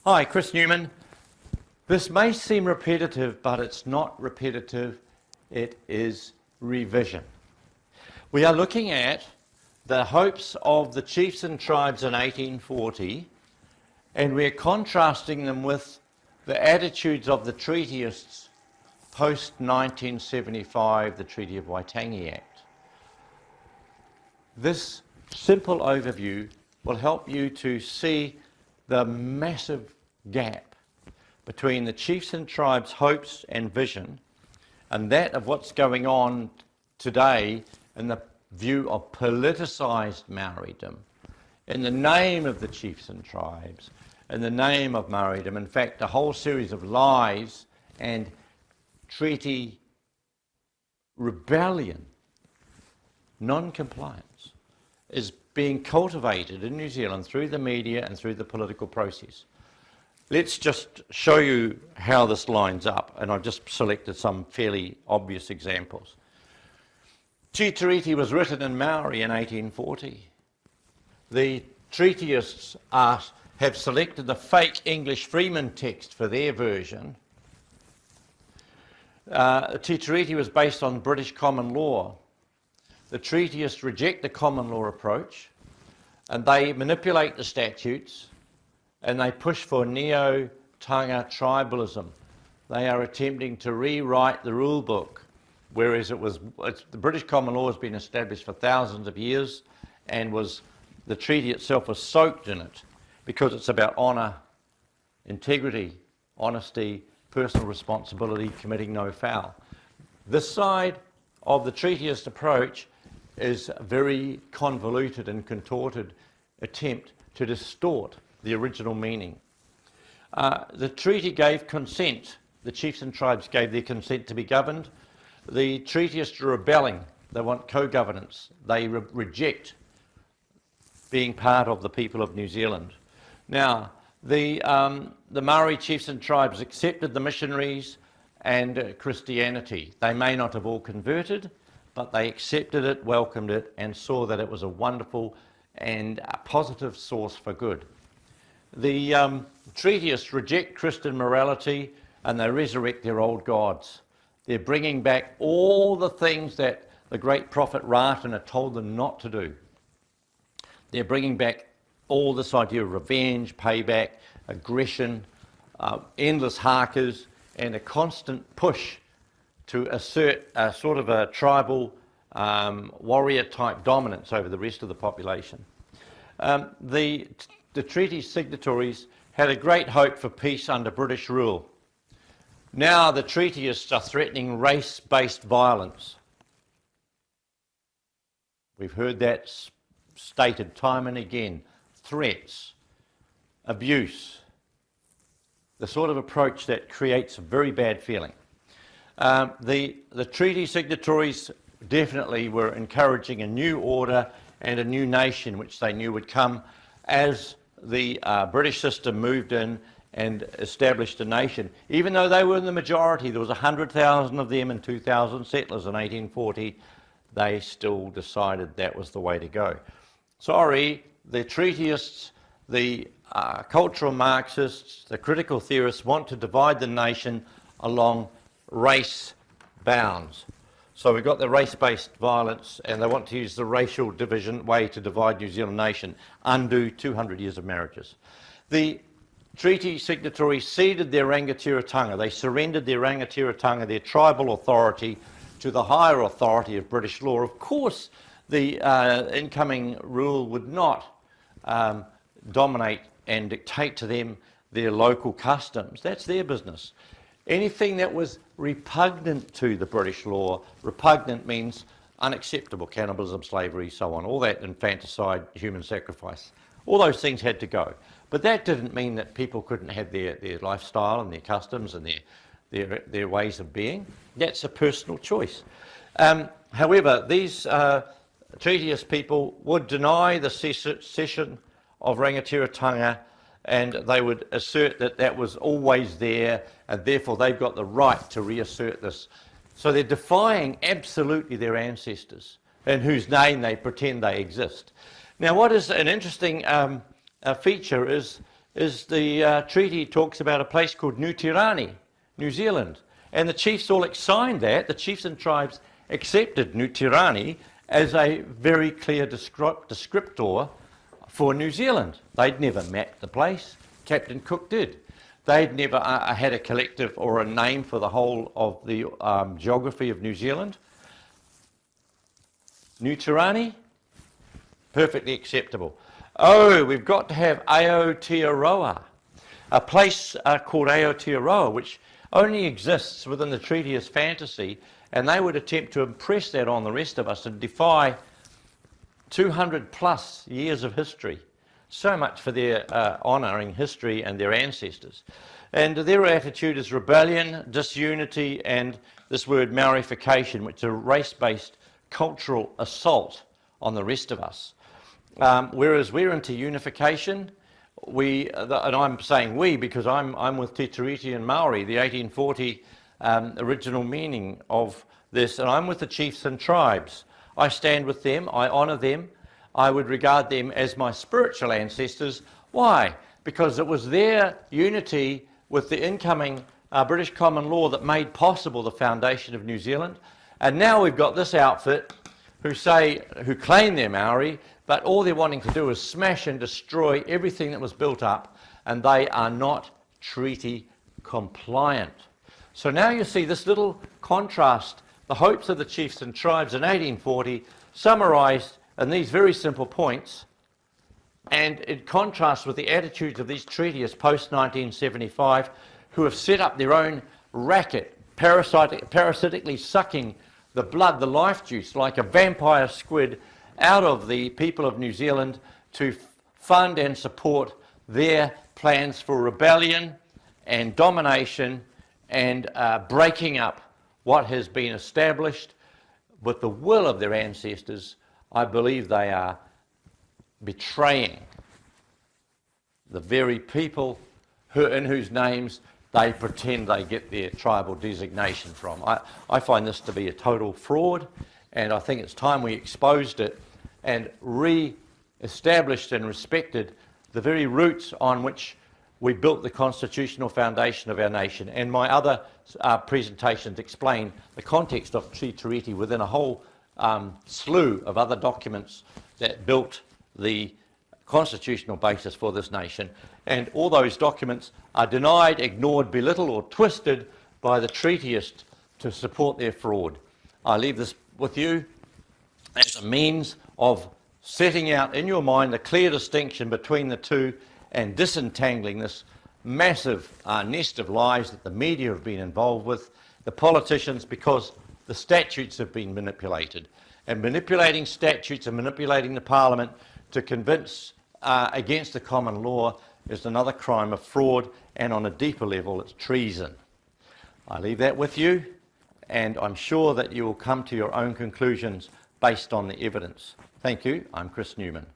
Hi, Chris Newman. This may seem repetitive, but it's not repetitive. It is revision. We are looking at the hopes of the chiefs and tribes in 1840, and we're contrasting them with the attitudes of the treatyists post-1975, the Treaty of Waitangi Act. This simple overview will help you to see the massive gap between the chiefs and tribes' hopes and vision and that of what's going on today in the view of politicized Maoridom, in the name of the chiefs and tribes, in the name of Maoridom. In fact, a whole series of lies and treaty rebellion, non-compliance, is being cultivated in New Zealand through the media and through the political process. Let's just show you how this lines up, and I've just selected some fairly obvious examples. Te Tiriti was written in Maori in 1840. The treatyists have selected the fake English Freeman text for their version. Te Tiriti was based on British common law. The treatyists reject the common law approach, and they manipulate the statutes, and they push for neo-tanga tribalism. They are attempting to rewrite the rule book, whereas the British common law has been established for thousands of years, and the treaty itself was soaked in it because it's about honour, integrity, honesty, personal responsibility, committing no foul. This side of the treatyist approach is a very convoluted and contorted attempt to distort the original meaning. The treaty gave consent. The chiefs and tribes gave their consent to be governed. The treatyists are rebelling. They want co-governance. They reject being part of the people of New Zealand. Now, the Maori chiefs and tribes accepted the missionaries and Christianity. They may not have all converted, but they accepted it, welcomed it, and saw that it was a wonderful and a positive source for good. The treatyists reject Christian morality and they resurrect their old gods. They're bringing back all the things that the great prophet Ratana told them not to do. They're bringing back all this idea of revenge, payback, aggression, endless hakas, and a constant push to assert a sort of a tribal warrior-type dominance over the rest of the population. The treaty signatories had a great hope for peace under British rule. Now the treatyists are threatening race-based violence. We've heard that stated time and again. Threats, abuse, the sort of approach that creates a very bad feeling. The treaty signatories definitely were encouraging a new order and a new nation which they knew would come as the British system moved in and established a nation. Even though they were in the majority, there was 100,000 of them and 2,000 settlers in 1840, they still decided that was the way to go. Sorry, the treatyists, the cultural Marxists, the critical theorists want to divide the nation along race bounds. So we've got the race-based violence, and they want to use the racial division way to divide New Zealand nation, undo 200 years of marriages. The treaty signatories ceded their rangatiratanga. They surrendered their rangatiratanga, their tribal authority, to the higher authority of British law. Of course, the incoming rule would not dominate and dictate to them their local customs. That's their business. Anything that was repugnant to the British law, repugnant means unacceptable, cannibalism, slavery, so on, all that, infanticide, human sacrifice, all those things had to go. But that didn't mean that people couldn't have their lifestyle and their customs and their ways of being. That's a personal choice. However, these treatyist people would deny the cession of rangatiratanga, and they would assert that that was always there, and therefore they've got the right to reassert this. So they're defying absolutely their ancestors, in whose name they pretend they exist. Now, what is an interesting feature is is the treaty talks about a place called Nu Tirani, New Zealand. And the chiefs all signed that. The chiefs and tribes accepted Nu Tirani as a very clear descriptor for New Zealand. They'd never mapped the place. Captain Cook did. They'd never had a collective or a name for the whole of the geography of New Zealand. Nu Tirani, perfectly acceptable. Oh, we've got to have Aotearoa, a place called Aotearoa, which only exists within the treatyist fantasy, and they would attempt to impress that on the rest of us and defy 200 plus years of history. So much for their honouring history and their ancestors. And their attitude is rebellion, disunity, and this word Maorification, which is a race-based cultural assault on the rest of us. Whereas we're into unification, and I'm saying we because I'm with Te Tiriti and Maori, the 1840 original meaning of this, and I'm with the chiefs and tribes. I stand with them, I honour them, I would regard them as my spiritual ancestors. Why? Because it was their unity with the incoming British common law that made possible the foundation of New Zealand. And now we've got this outfit who claim they're Maori, but all they're wanting to do is smash and destroy everything that was built up, and they are not treaty compliant. So now you see this little contrast, the hopes of the chiefs and tribes in 1840, summarised in these very simple points, and in contrast with the attitudes of these treaties post-1975, who have set up their own racket, parasitically sucking the blood, the life juice, like a vampire squid, out of the people of New Zealand to fund and support their plans for rebellion and domination and breaking up what has been established with the will of their ancestors. I believe they are betraying the very people in whose names they pretend they get their tribal designation from. I find this to be a total fraud, and I think it's time we exposed it and re-established and respected the very roots on which we built the constitutional foundation of our nation. And my other presentations explain the context of Te Tiriti within a whole slew of other documents that built the constitutional basis for this nation. And all those documents are denied, ignored, belittled or twisted by the treatyists to support their fraud. I leave this with you as a means of setting out in your mind a clear distinction between the two and disentangling this massive nest of lies that the media have been involved with, the politicians, because the statutes have been manipulated. And manipulating statutes and manipulating the parliament to convince against the common law is another crime of fraud, and on a deeper level it's treason. I leave that with you, and I'm sure that you will come to your own conclusions based on the evidence. Thank you. I'm Chris Newman.